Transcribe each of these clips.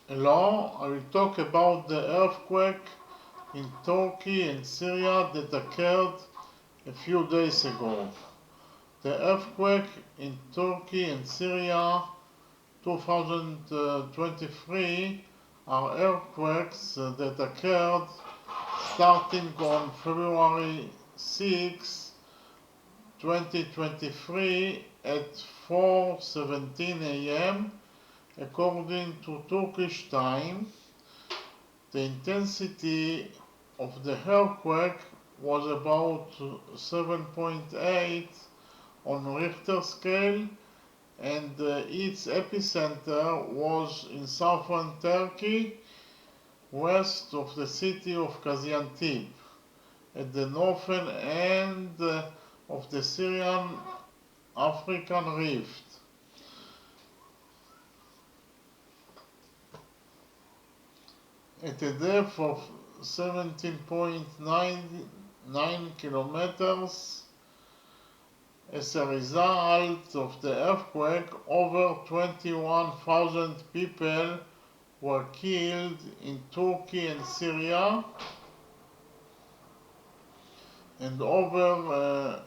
Hello, I will talk about the earthquake in Turkey and Syria that occurred a few days ago. The earthquake in Turkey and Syria 2023 are earthquakes that occurred starting on February 6, 2023 at 4:17 a.m. according to Turkish time. The intensity of the earthquake was about 7.8 on Richter scale, and its epicenter was in southern Turkey, west of the city of Gaziantep, at the northern end of the Syrian African Rift. At a depth of 17.99 kilometers. As a result of the earthquake, over 21,000 people were killed in Turkey and Syria, and over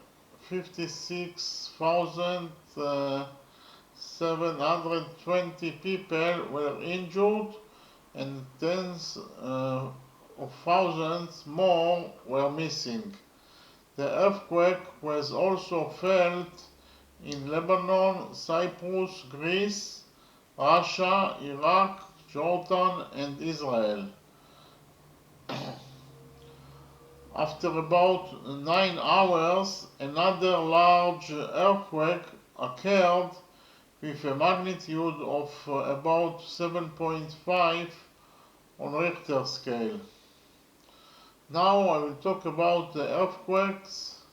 56,720 people were injured, and tens of thousands more were missing. The earthquake was also felt in Lebanon, Cyprus, Greece, Russia, Iraq, Jordan, and Israel. After about 9 hours, another large earthquake occurred with a magnitude of about 7.5 on Richter scale. Now I will talk about the earthquakes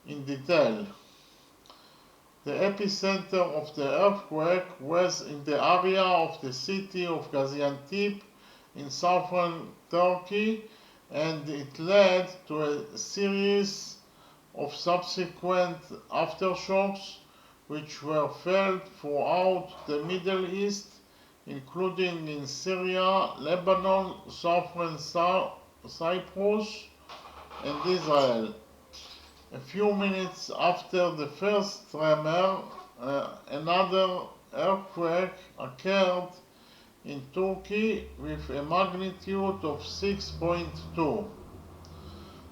in detail. The epicenter of the earthquake was in the area of the city of Gaziantep in southern Turkey, and it led to a series of subsequent aftershocks which were felt throughout the Middle East, including in Syria, Lebanon, southern Cyprus, and Israel. A few minutes after the first tremor, another earthquake occurred in Turkey with a magnitude of 6.2.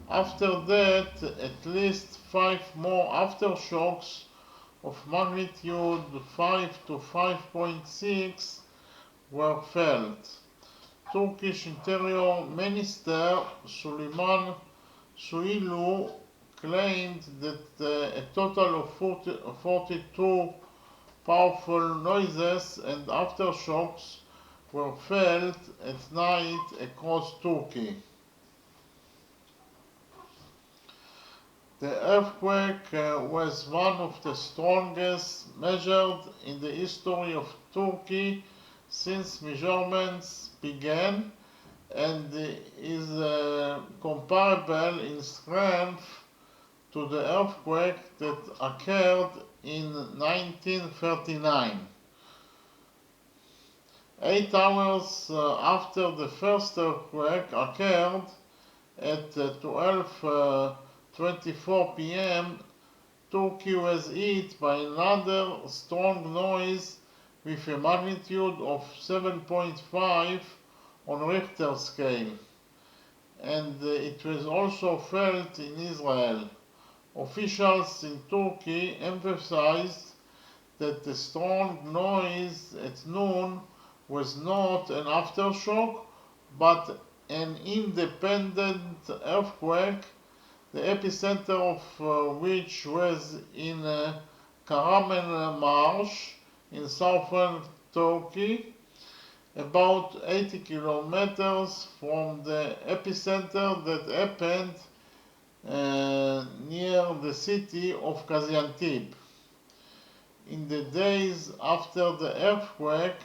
After that, at least 5 more aftershocks of magnitude 5 to 5.6 were felt. Turkish Interior Minister Süleyman Soylu claimed that a total of 42 powerful noises and aftershocks were felt at night across Turkey. The earthquake was one of the strongest measured in the history of Turkey since measurements began, and is comparable in strength to the earthquake that occurred in 1939. 8 hours after the first earthquake occurred at 12:24 p.m., Turkey was hit by another strong noise with a magnitude of 7.5 on Richter scale, and it was also felt in Israel. Officials in Turkey emphasized that the strong noise at noon was not an aftershock but an independent earthquake, the epicenter of which was in Kahramanmaraş in southern Turkey, about 80 kilometers from the epicenter that happened near the city of Gaziantep. In the days after the earthquake,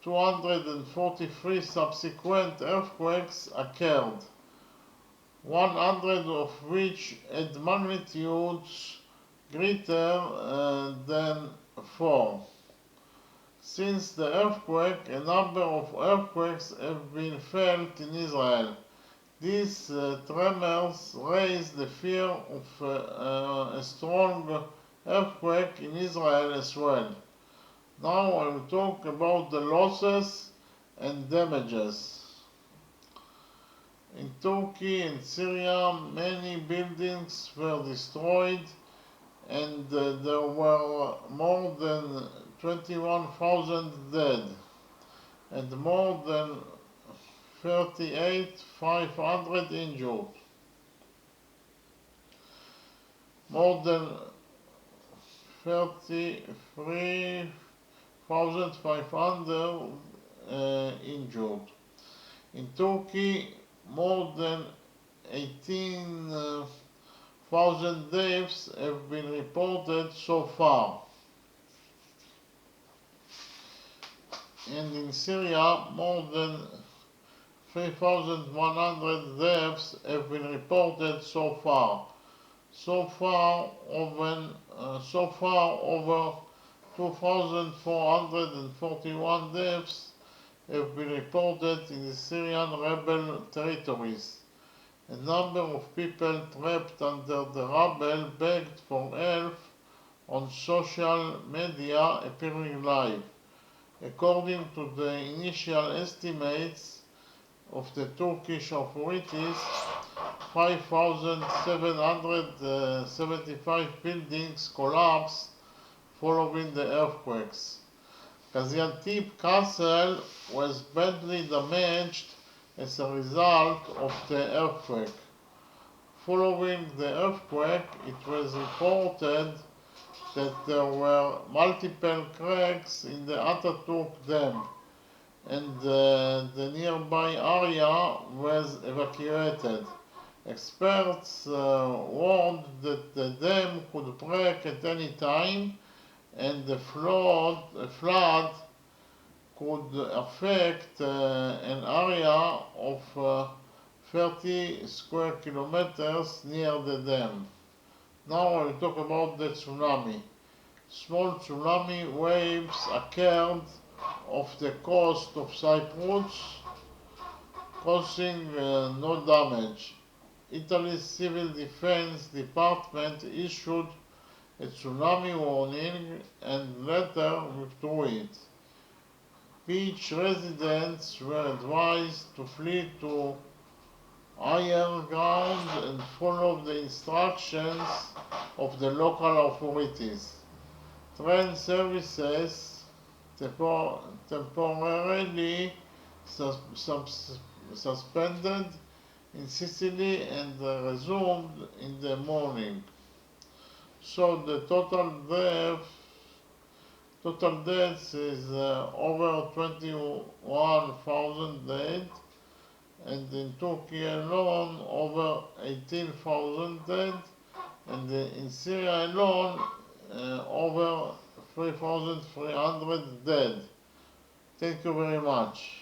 243 subsequent earthquakes occurred, 100 of which had magnitudes greater than 4. Since the earthquake, a number of earthquakes have been felt in Israel. These tremors raise the fear of a strong earthquake in Israel as well. Now I will talk about the losses and damages. In Turkey and Syria, many buildings were destroyed and there were more than 21,000 dead and more than 38,500 injured. More than 33,500 injured. In Turkey, more than 18,000 deaths have been reported so far. And in Syria, more than 3,100 deaths have been reported so far. So far, over 2,441 deaths have been reported in the Syrian rebel territories. A number of people trapped under the rubble begged for help on social media appearing live. According to the initial estimates of the Turkish authorities, 5,775 buildings collapsed following the earthquakes. Gaziantep Castle was badly damaged as a result of the earthquake. Following the earthquake, it was reported that there were multiple cracks in the Ataturk Dam and the nearby area was evacuated. Experts warned that the dam could break at any time and the flood could affect an area of 30 square kilometers near the dam. Now I will talk about the tsunami. Small tsunami waves occurred off the coast of Cyprus, causing no damage. Italy's civil defense department issued a tsunami warning and later withdrew it. Beach residents were advised to flee to higher ground and follow the instructions of the local authorities. Train services temporarily suspended in Sicily and resumed in the morning. So the total deaths is over 21,000 dead, and in Turkey alone over 18,000 dead, and in Syria alone over 3,300 dead. Thank you very much.